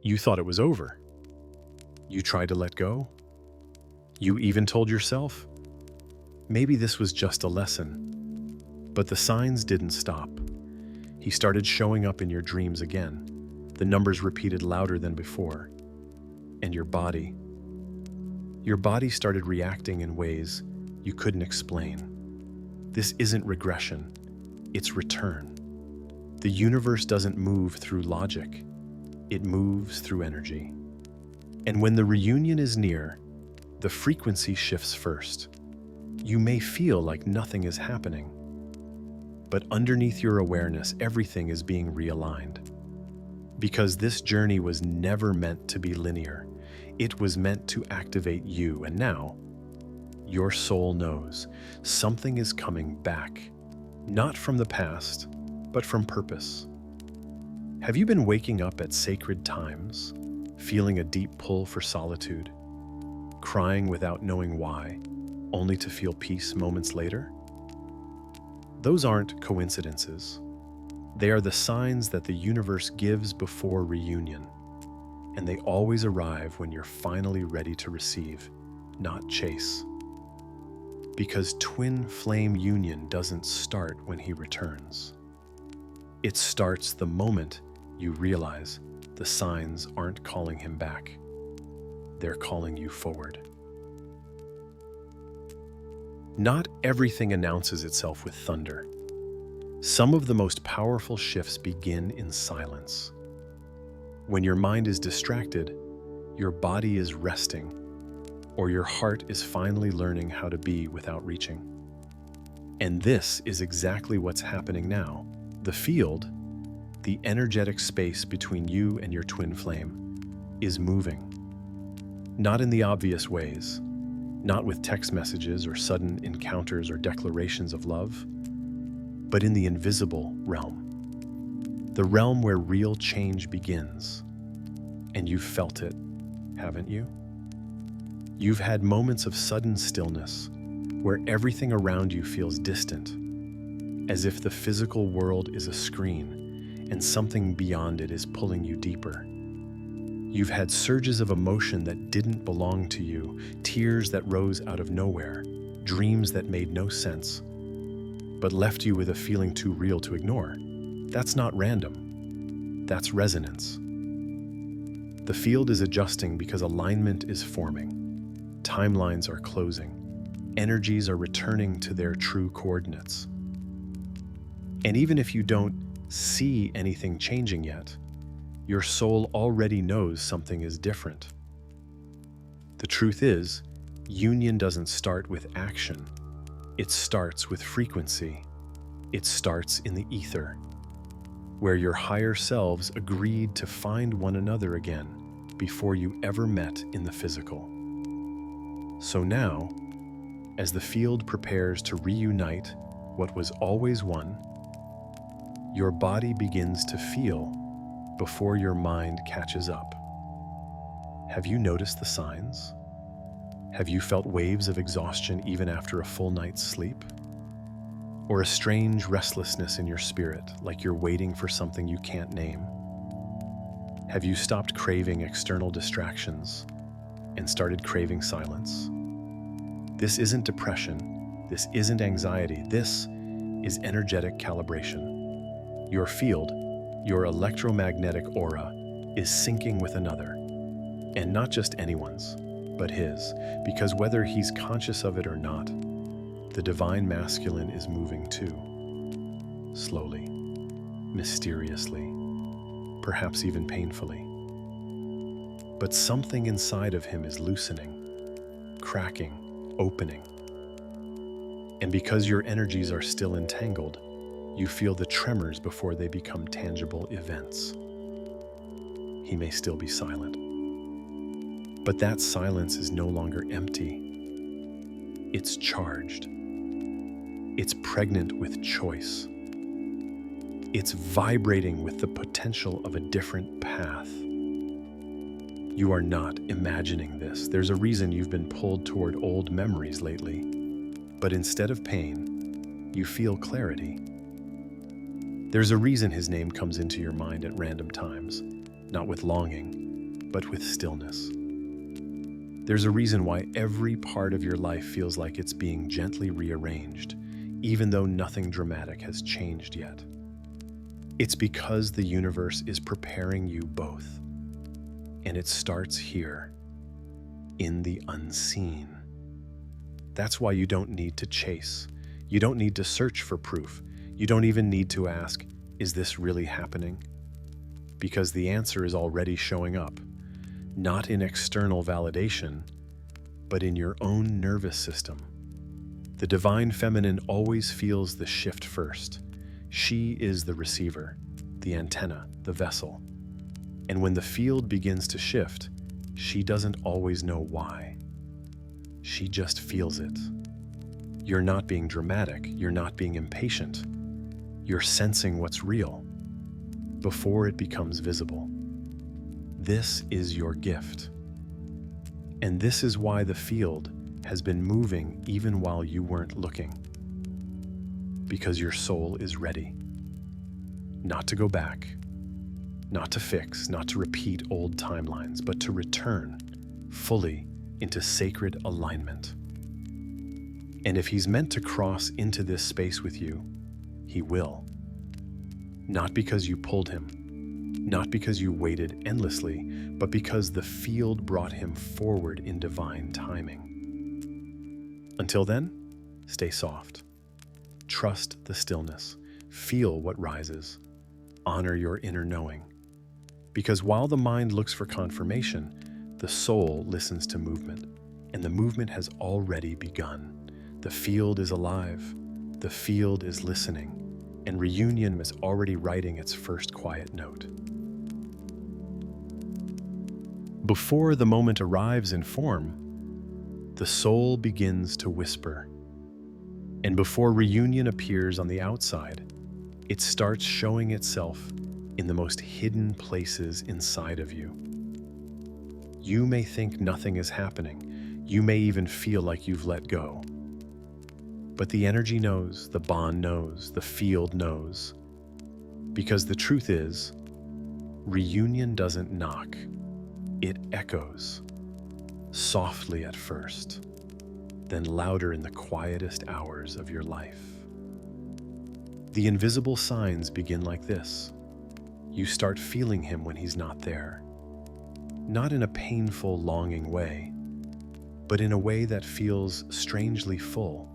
You thought it was over. You tried to let go. You even told yourself, maybe this was just a lesson. But the signs didn't stop. He started showing up in your dreams again. The numbers repeated louder than before. And your body started reacting in ways you couldn't explain. This isn't regression, it's return. The universe doesn't move through logic, it moves through energy. And when the reunion is near, the frequency shifts first. You may feel like nothing is happening, but underneath your awareness, everything is being realigned. Because this journey was never meant to be linear. It was meant to activate you, and now, your soul knows something is coming back, not from the past, but from purpose. Have you been waking up at sacred times, feeling a deep pull for solitude, crying without knowing why, only to feel peace moments later? Those aren't coincidences. They are the signs that the universe gives before reunion, and they always arrive when you're finally ready to receive, not chase. Because twin flame union doesn't start when he returns. It starts the moment you realize the signs aren't calling him back. They're calling you forward. Not everything announces itself with thunder. Some of the most powerful shifts begin in silence. When your mind is distracted, your body is resting, or your heart is finally learning how to be without reaching. And this is exactly what's happening now. The field, the energetic space between you and your twin flame, is moving. Not in the obvious ways, not with text messages or sudden encounters or declarations of love, but in the invisible realm. The realm where real change begins. And you've felt it, haven't you? You've had moments of sudden stillness, where everything around you feels distant, as if the physical world is a screen and something beyond it is pulling you deeper. You've had surges of emotion that didn't belong to you, tears that rose out of nowhere, dreams that made no sense, but left you with a feeling too real to ignore. That's not random. That's resonance. The field is adjusting because alignment is forming. Timelines are closing. Energies are returning to their true coordinates. And even if you don't see anything changing yet, your soul already knows something is different. The truth is, union doesn't start with action. It starts with frequency. It starts in the ether, where your higher selves agreed to find one another again before you ever met in the physical. So now, as the field prepares to reunite what was always one, your body begins to feel before your mind catches up. Have you noticed the signs? Have you felt waves of exhaustion even after a full night's sleep? Or a strange restlessness in your spirit, like you're waiting for something you can't name? Have you stopped craving external distractions and started craving silence? This isn't depression. This isn't anxiety. This is energetic calibration. Your field, your electromagnetic aura, is syncing with another. And not just anyone's, but his. Because whether he's conscious of it or not, the divine masculine is moving too. Slowly, mysteriously, perhaps even painfully. But something inside of him is loosening, cracking, opening. And because your energies are still entangled, you feel the tremors before they become tangible events. He may still be silent, but that silence is no longer empty. It's charged. It's pregnant with choice. It's vibrating with the potential of a different path. You are not imagining this. There's a reason you've been pulled toward old memories lately. But instead of pain, you feel clarity. There's a reason his name comes into your mind at random times, not with longing, but with stillness. There's a reason why every part of your life feels like it's being gently rearranged, even though nothing dramatic has changed yet. It's because the universe is preparing you both. And it starts here, in the unseen. That's why you don't need to chase. You don't need to search for proof. You don't even need to ask, is this really happening? Because the answer is already showing up, not in external validation, but in your own nervous system. The divine feminine always feels the shift first. She is the receiver, the antenna, the vessel. And when the field begins to shift, she doesn't always know why. She just feels it. You're not being dramatic. You're not being impatient. You're sensing what's real before it becomes visible. This is your gift. And this is why the field has been moving even while you weren't looking. Because your soul is ready. Not to go back, not to fix, not to repeat old timelines, but to return fully into sacred alignment. And if he's meant to cross into this space with you, he will. Not because you pulled him, not because you waited endlessly, but because the field brought him forward in divine timing. Until then, stay soft. Trust the stillness. Feel what rises. Honor your inner knowing. Because while the mind looks for confirmation, the soul listens to movement, and the movement has already begun. The field is alive. The field is listening, and reunion is already writing its first quiet note. Before the moment arrives in form, the soul begins to whisper. And before reunion appears on the outside, it starts showing itself in the most hidden places inside of you. You may think nothing is happening. You may even feel like you've let go. But the energy knows, the bond knows, the field knows. Because the truth is, reunion doesn't knock. It echoes. Softly at first, then louder in the quietest hours of your life. The invisible signs begin like this. You start feeling him when he's not there. Not in a painful, longing way, but in a way that feels strangely full.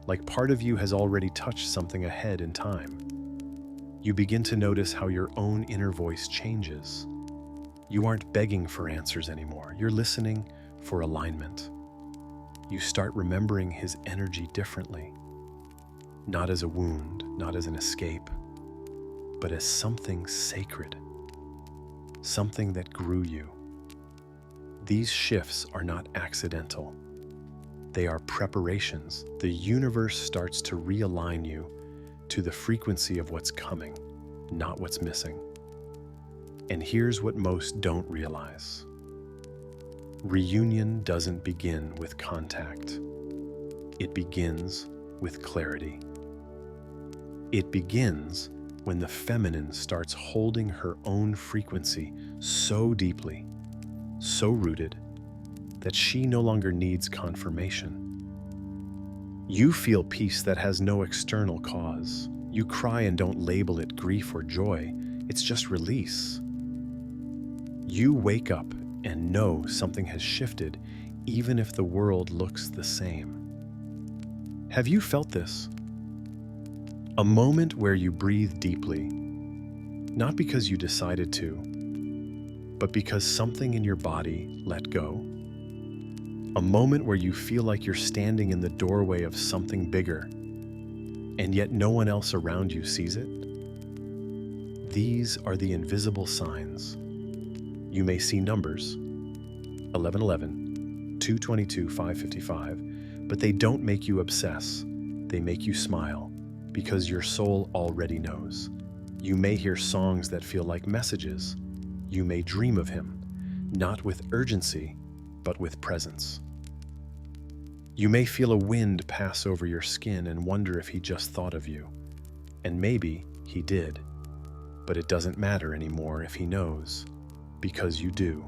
Like part of you has already touched something ahead in time. You begin to notice how your own inner voice changes. You aren't begging for answers anymore. You're listening for alignment. You start remembering his energy differently. Not as a wound, not as an escape, but as something sacred. Something that grew you. These shifts are not accidental. They are preparations. The universe starts to realign you to the frequency of what's coming, not what's missing. And here's what most don't realize. Reunion doesn't begin with contact. It begins with clarity. It begins when the feminine starts holding her own frequency so deeply, so rooted, that she no longer needs confirmation. You feel peace that has no external cause. You cry and don't label it grief or joy. It's just release. You wake up and know something has shifted, even if the world looks the same. Have you felt this? A moment where you breathe deeply, not because you decided to, but because something in your body let go. A moment where you feel like you're standing in the doorway of something bigger, and yet no one else around you sees it. These are the invisible signs. You may see numbers, 1111, 222, 555, but they don't make you obsess. They make you smile, because your soul already knows. You may hear songs that feel like messages. You may dream of him, not with urgency, but with presence. You may feel a wind pass over your skin and wonder if he just thought of you. And maybe he did, but it doesn't matter anymore if he knows. because you do.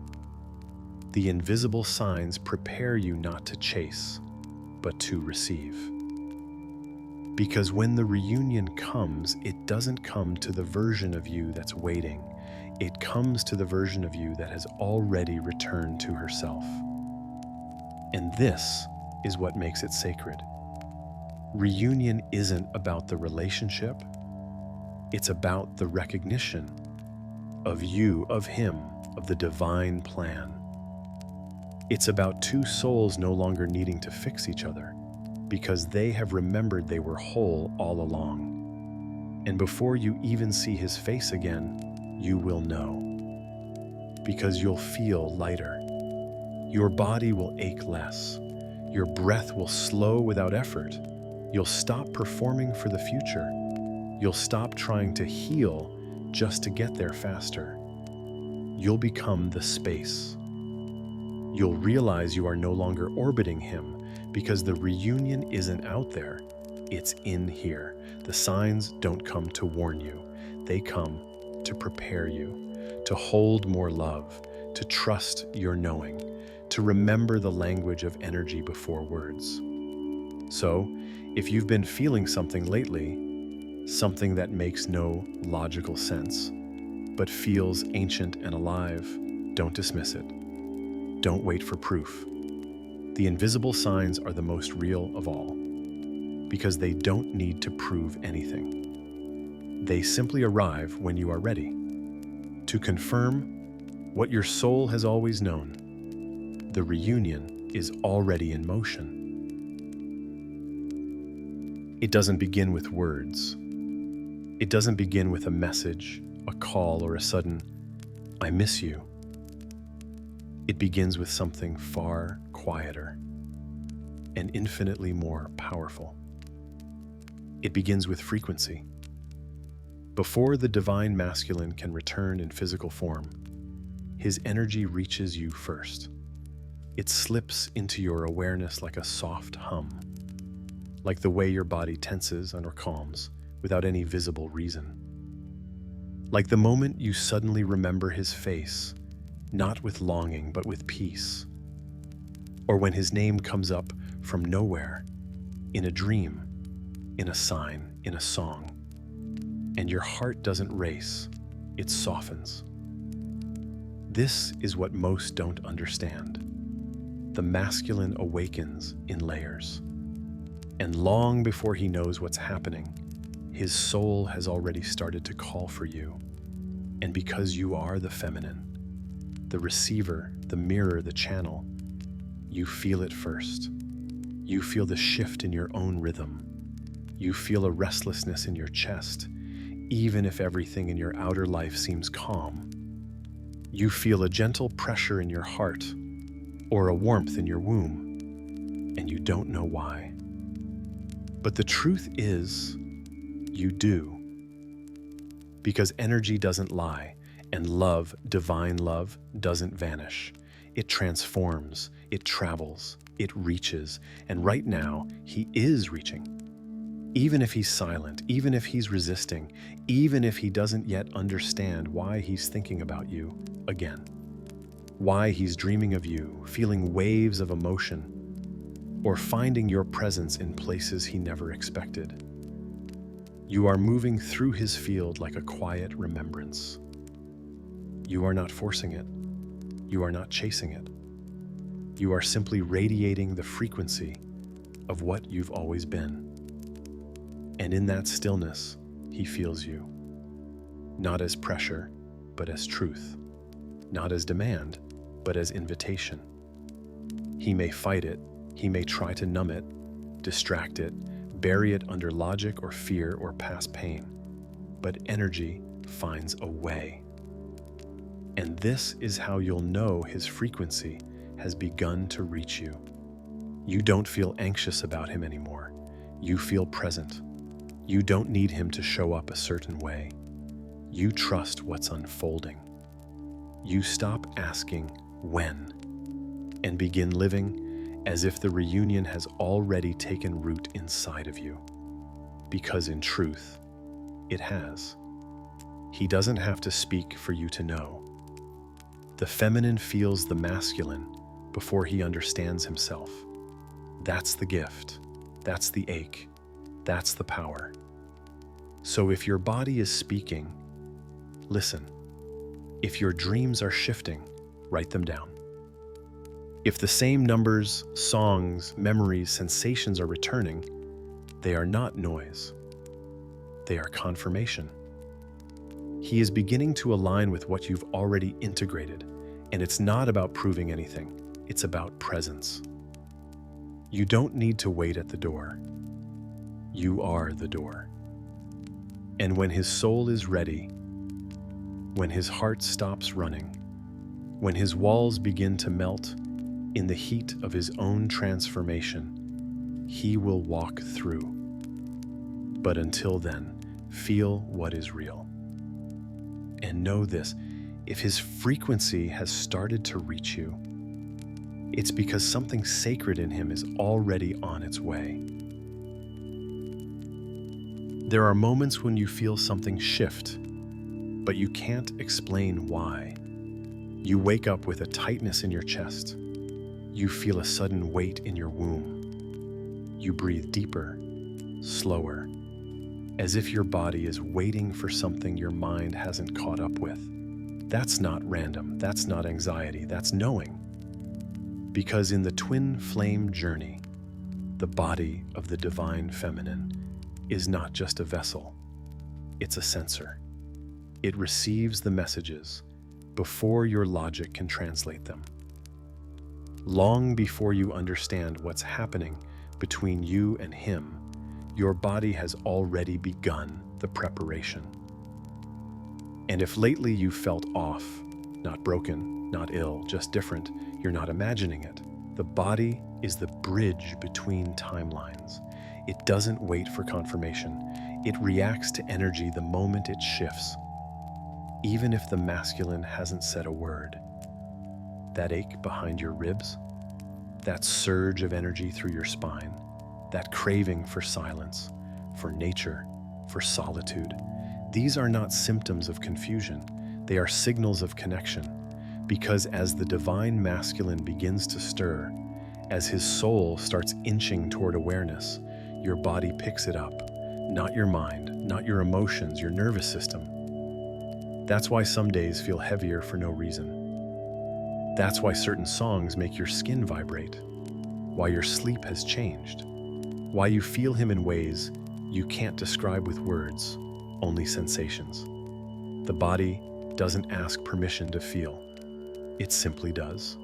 The invisible signs prepare you not to chase, but to receive. Because when the reunion comes, it doesn't come to the version of you that's waiting. It comes to the version of you that has already returned to herself. And this is what makes it sacred. Reunion isn't about the relationship. It's about the recognition of you, of him, of the divine plan. It's about two souls no longer needing to fix each other because they have remembered they were whole all along. And before you even see his face again, you will know. Because you'll feel lighter. Your body will ache less. Your breath will slow without effort. You'll stop performing for the future. You'll stop trying to heal just to get there faster. You'll become the space. You'll realize you are no longer orbiting him because the reunion isn't out there, it's in here. The signs don't come to warn you. They come to prepare you, to hold more love, to trust your knowing, to remember the language of energy before words. So, if you've been feeling something lately, something that makes no logical sense, but feels ancient and alive, don't dismiss it. Don't wait for proof. The invisible signs are the most real of all, because they don't need to prove anything. They simply arrive when you are ready, to confirm what your soul has always known. The reunion is already in motion. It doesn't begin with words. It doesn't begin with a message, a call, or a sudden, "I miss you." It begins with something far quieter and infinitely more powerful. It begins with frequency. Before the divine masculine can return in physical form, his energy reaches you first. It slips into your awareness like a soft hum, like the way your body tenses or calms without any visible reason. Like the moment you suddenly remember his face, not with longing, but with peace. Or when his name comes up from nowhere, in a dream, in a sign, in a song, and your heart doesn't race, it softens. This is what most don't understand. The masculine awakens in layers. And long before he knows what's happening, his soul has already started to call for you. And because you are the feminine, the receiver, the mirror, the channel, you feel it first. You feel the shift in your own rhythm. You feel a restlessness in your chest, even if everything in your outer life seems calm. You feel a gentle pressure in your heart or a warmth in your womb, and you don't know why. But the truth is, you do. Because energy doesn't lie, and love, divine love, doesn't vanish. It transforms, it travels, it reaches, and right now, he is reaching. Even if he's silent, even if he's resisting, even if he doesn't yet understand why he's thinking about you again, why he's dreaming of you, feeling waves of emotion, or finding your presence in places he never expected. You are moving through his field like a quiet remembrance. You are not forcing it. You are not chasing it. You are simply radiating the frequency of what you've always been. And in that stillness, he feels you. Not as pressure, but as truth. Not as demand, but as invitation. He may fight it. He may try to numb it, distract it, bury it under logic or fear or past pain. But energy finds a way. And this is how you'll know his frequency has begun to reach you. You don't feel anxious about him anymore. You feel present. You don't need him to show up a certain way. You trust what's unfolding. You stop asking when and begin living as if the reunion has already taken root inside of you. Because in truth, it has. He doesn't have to speak for you to know. The feminine feels the masculine before he understands himself. That's the gift. That's the ache. That's the power. So if your body is speaking, listen. If your dreams are shifting, write them down. If the same numbers, songs, memories, sensations are returning, they are not noise. They are confirmation. He is beginning to align with what you've already integrated, and it's not about proving anything. It's about presence. You don't need to wait at the door. You are the door. And when his soul is ready, when his heart stops running, when his walls begin to melt in the heat of his own transformation, he will walk through. But until then, feel what is real. And know this, if his frequency has started to reach you, it's because something sacred in him is already on its way. There are moments when you feel something shift, but you can't explain why. You wake up with a tightness in your chest. You feel a sudden weight in your womb. You breathe deeper, slower, as if your body is waiting for something your mind hasn't caught up with. That's not random. That's not anxiety. That's knowing. Because in the twin flame journey, the body of the divine feminine is not just a vessel. It's a sensor. It receives the messages before your logic can translate them. Long before you understand what's happening between you and him, your body has already begun the preparation. And if lately you felt off, not broken, not ill, just different, you're not imagining it. The body is the bridge between timelines. It doesn't wait for confirmation. It reacts to energy the moment it shifts. Even if the masculine hasn't said a word, that ache behind your ribs, that surge of energy through your spine, that craving for silence, for nature, for solitude, these are not symptoms of confusion. They are signals of connection. Because as the divine masculine begins to stir, as his soul starts inching toward awareness, your body picks it up. Not your mind, not your emotions, your nervous system. That's why some days feel heavier for no reason. That's why certain songs make your skin vibrate. Why your sleep has changed. Why you feel him in ways you can't describe with words, only sensations. The body doesn't ask permission to feel. It simply does.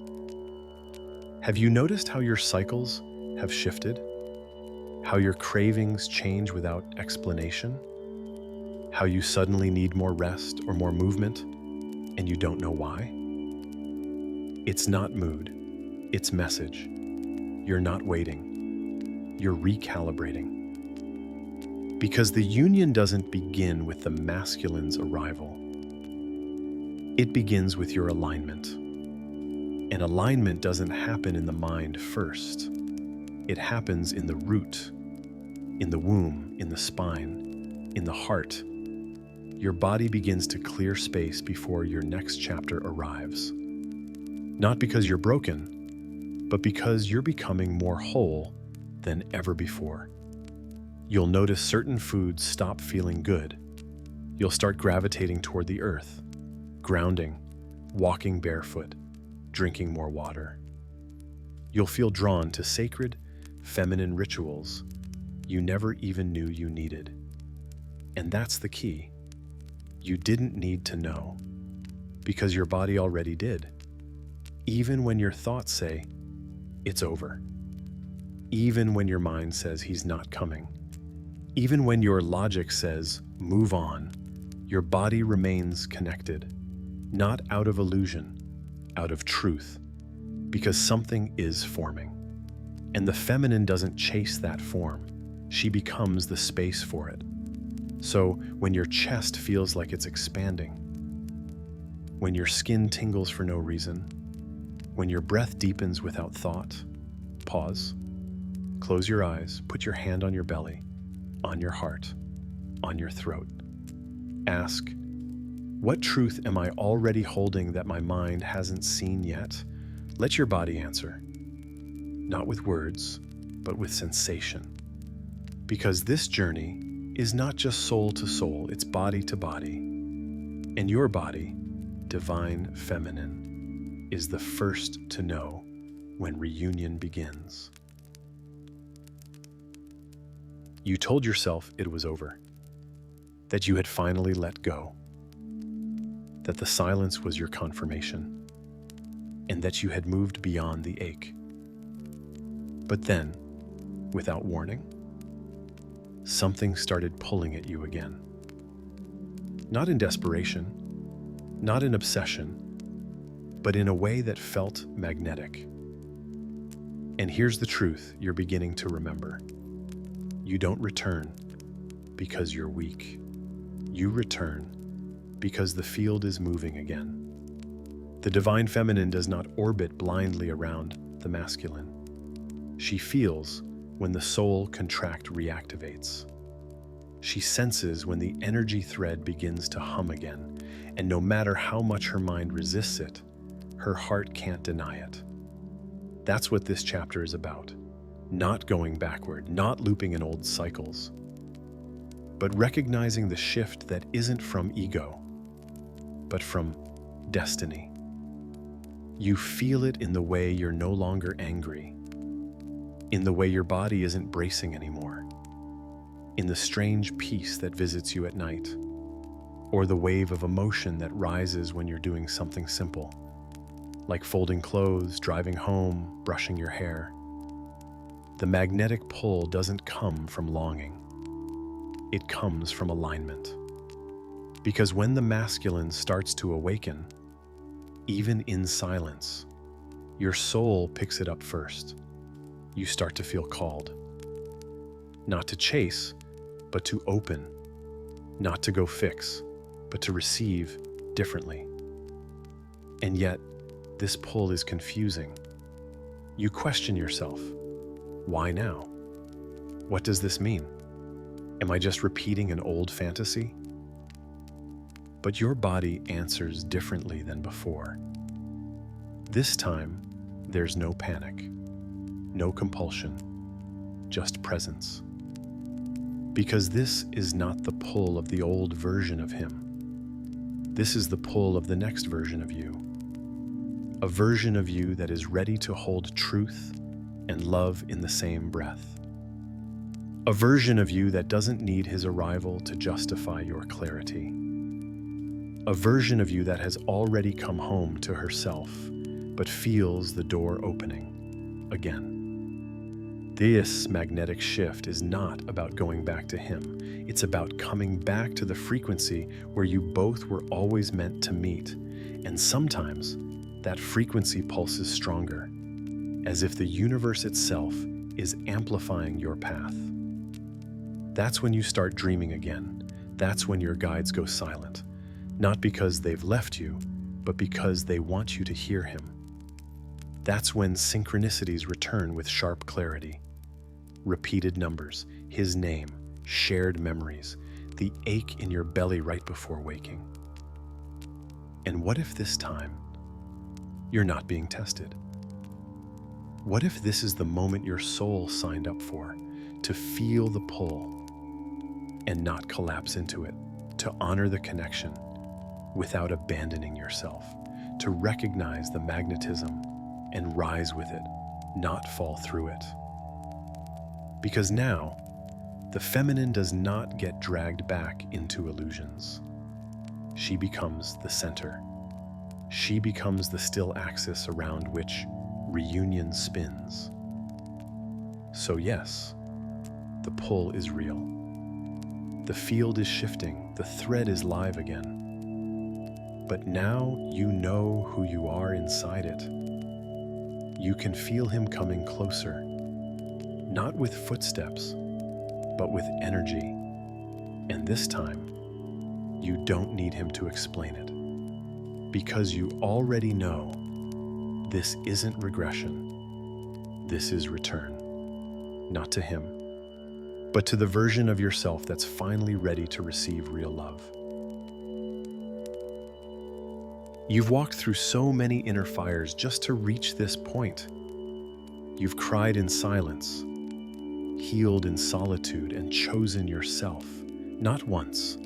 Have you noticed how your cycles have shifted? How your cravings change without explanation? How you suddenly need more rest or more movement, and you don't know why? It's not mood, it's message. You're not waiting, you're recalibrating. Because the union doesn't begin with the masculine's arrival. It begins with your alignment. And alignment doesn't happen in the mind first. It happens in the root, in the womb, in the spine, in the heart. Your body begins to clear space before your next chapter arrives. Not because you're broken, but because you're becoming more whole than ever before. You'll notice certain foods stop feeling good. You'll start gravitating toward the earth, grounding, walking barefoot, drinking more water. You'll feel drawn to sacred, feminine rituals you never even knew you needed. And that's the key. You didn't need to know, because your body already did. Even when your thoughts say, it's over. Even when your mind says he's not coming. Even when your logic says, move on, your body remains connected, not out of illusion, out of truth, because something is forming. And the feminine doesn't chase that form. She becomes the space for it. So when your chest feels like it's expanding, when your skin tingles for no reason, when your breath deepens without thought, pause, close your eyes, put your hand on your belly, on your heart, on your throat. Ask, What truth am I already holding that my mind hasn't seen yet? Let your body answer, not with words, but with sensation. Because this journey is not just soul to soul, it's body to body. And your body, divine feminine, is the first to know when reunion begins. You told yourself it was over, that you had finally let go, that the silence was your confirmation, and that you had moved beyond the ache. But then, without warning, something started pulling at you again. Not in desperation, not in obsession, but in a way that felt magnetic. And here's the truth you're beginning to remember. You don't return because you're weak. You return because the field is moving again. The divine feminine does not orbit blindly around the masculine. She feels when the soul contract reactivates. She senses when the energy thread begins to hum again, and no matter how much her mind resists it, her heart can't deny it. That's what this chapter is about. Not going backward, not looping in old cycles, but recognizing the shift that isn't from ego, but from destiny. You feel it in the way you're no longer angry, in the way your body isn't bracing anymore, in the strange peace that visits you at night, or the wave of emotion that rises when you're doing something simple, like folding clothes, driving home, brushing your hair. The magnetic pull doesn't come from longing. It comes from alignment. Because when the masculine starts to awaken, even in silence, your soul picks it up first. You start to feel called. Not to chase, but to open. Not to go fix, but to receive differently. And yet, this pull is confusing. You question yourself. Why now? What does this mean? Am I just repeating an old fantasy? But your body answers differently than before. This time, there's no panic, no compulsion, just presence. Because this is not the pull of the old version of him. This is the pull of the next version of you. A version of you that is ready to hold truth and love in the same breath. A version of you that doesn't need his arrival to justify your clarity. A version of you that has already come home to herself, but feels the door opening again. This magnetic shift is not about going back to him. It's about coming back to the frequency where you both were always meant to meet. And sometimes that frequency pulses stronger, as if the universe itself is amplifying your path. That's when you start dreaming again. That's when your guides go silent. Not because they've left you, but because they want you to hear him. That's when synchronicities return with sharp clarity. Repeated numbers, his name, shared memories, the ache in your belly right before waking. And what if this time, you're not being tested? What if this is the moment your soul signed up for, to feel the pull and not collapse into it, to honor the connection without abandoning yourself, to recognize the magnetism and rise with it, not fall through it? Because now, the feminine does not get dragged back into illusions. She becomes the center. She becomes the still axis around which reunion spins. So yes, the pull is real. The field is shifting, the thread is live again. But now you know who you are inside it. You can feel him coming closer, not with footsteps, but with energy. And this time, you don't need him to explain it, because you already know this isn't regression. This is return, not to him, but to the version of yourself that's finally ready to receive real love. You've walked through so many inner fires just to reach this point. You've cried in silence, healed in solitude, and chosen yourself, not once,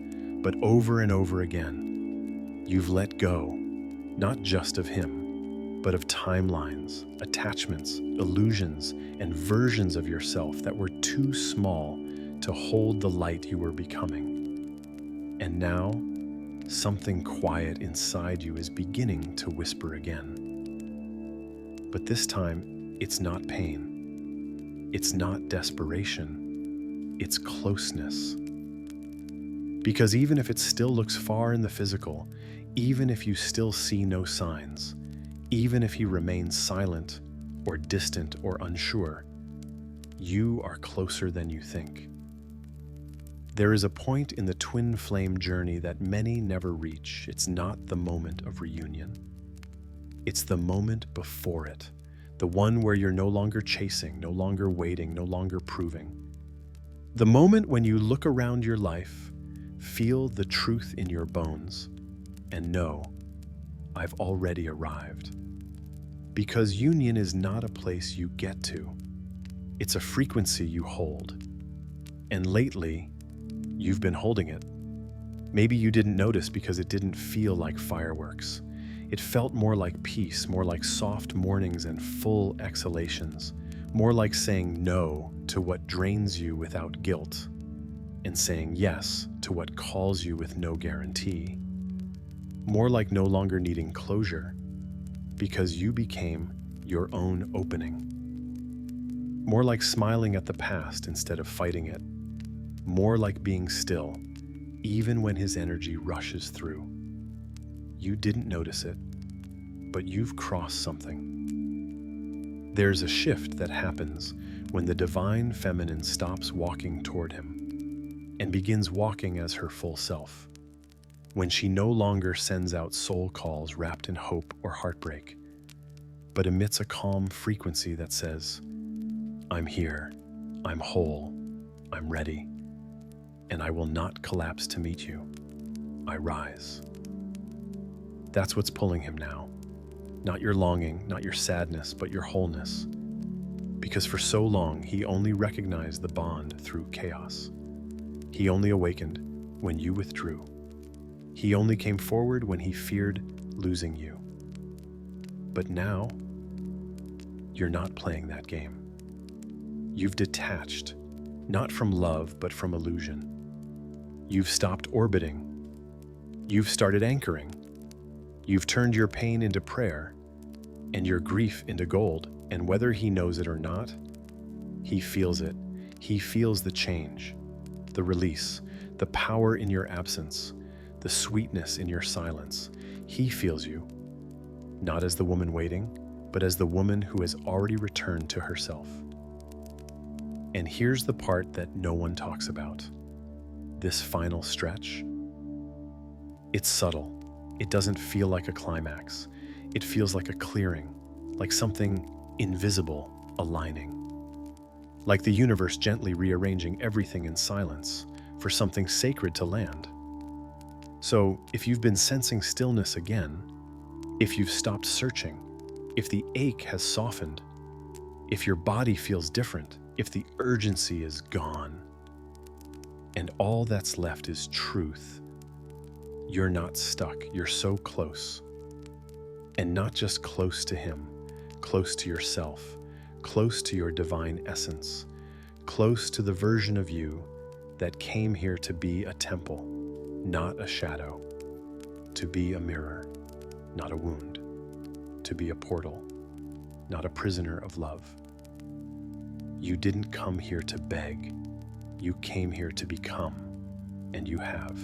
but over and over again. You've let go, not just of him, but of timelines, attachments, illusions, and versions of yourself that were too small to hold the light you were becoming. And now, something quiet inside you is beginning to whisper again. But this time, it's not pain. It's not desperation. It's closeness. Because even if it still looks far in the physical, even if you still see no signs, even if he remains silent or distant or unsure, you are closer than you think. There is a point in the twin flame journey that many never reach. It's not the moment of reunion. It's the moment before it, the one where you're no longer chasing, no longer waiting, no longer proving. The moment when you look around your life, feel the truth in your bones, and know, I've already arrived. Because union is not a place you get to. It's a frequency you hold. And lately, you've been holding it. Maybe you didn't notice because it didn't feel like fireworks. It felt more like peace, more like soft mornings and full exhalations, more like saying no to what drains you without guilt, and saying yes to what calls you with no guarantee. More like no longer needing closure, because you became your own opening. More like smiling at the past instead of fighting it. More like being still, even when his energy rushes through. You didn't notice it, but you've crossed something. There's a shift that happens when the divine feminine stops walking toward him and begins walking as her full self. When she no longer sends out soul calls wrapped in hope or heartbreak, but emits a calm frequency that says, I'm here, I'm whole, I'm ready, and I will not collapse to meet you. I rise. That's what's pulling him now. Not your longing, not your sadness, but your wholeness. Because for so long, he only recognized the bond through chaos. He only awakened when you withdrew. He only came forward when he feared losing you. But now, you're not playing that game. You've detached, not from love, but from illusion. You've stopped orbiting. You've started anchoring. You've turned your pain into prayer and your grief into gold. And whether he knows it or not, he feels it. He feels the change, the release, the power in your absence, the sweetness in your silence. He feels you, not as the woman waiting, but as the woman who has already returned to herself. And here's the part that no one talks about. This final stretch. It's subtle. It doesn't feel like a climax. It feels like a clearing, like something invisible aligning. Like the universe gently rearranging everything in silence for something sacred to land. So, if you've been sensing stillness again, if you've stopped searching, if the ache has softened, if your body feels different, if the urgency is gone, and all that's left is truth, you're not stuck. You're so close. And not just close to him, close to yourself, close to your divine essence, close to the version of you that came here to be a temple, not a shadow, to be a mirror, not a wound, to be a portal, not a prisoner of love. You didn't come here to beg. You came here to become, and you have.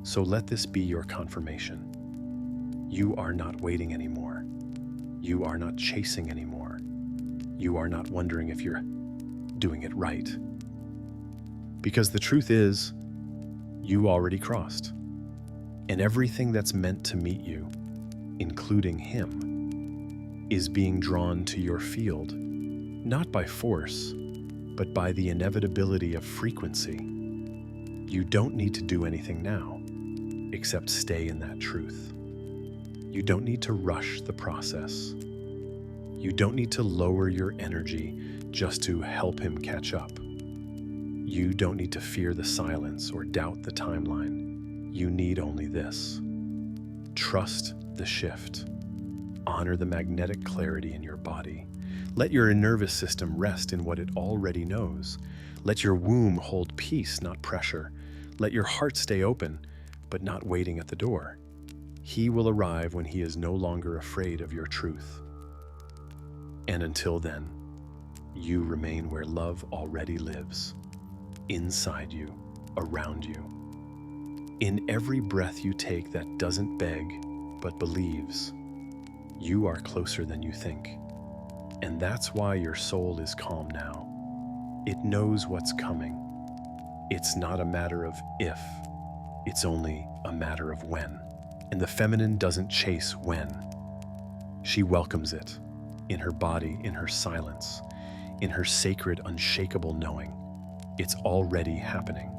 So let this be your confirmation. You are not waiting anymore. You are not chasing anymore. You are not wondering if you're doing it right. Because the truth is, you already crossed. And everything that's meant to meet you, including him, is being drawn to your field, not by force, but by the inevitability of frequency. You don't need to do anything now, except stay in that truth. You don't need to rush the process. You don't need to lower your energy just to help him catch up. You don't need to fear the silence or doubt the timeline. You need only this. Trust the shift. Honor the magnetic clarity in your body. Let your nervous system rest in what it already knows. Let your womb hold peace, not pressure. Let your heart stay open, but not waiting at the door. He will arrive when he is no longer afraid of your truth. And until then, you remain where love already lives, inside you, around you. In every breath you take that doesn't beg, but believes, you are closer than you think. And that's why your soul is calm now. It knows what's coming. It's not a matter of if, it's only a matter of when. And the feminine doesn't chase when. She welcomes it, in her body, in her silence, in her sacred, unshakable knowing. It's already happening.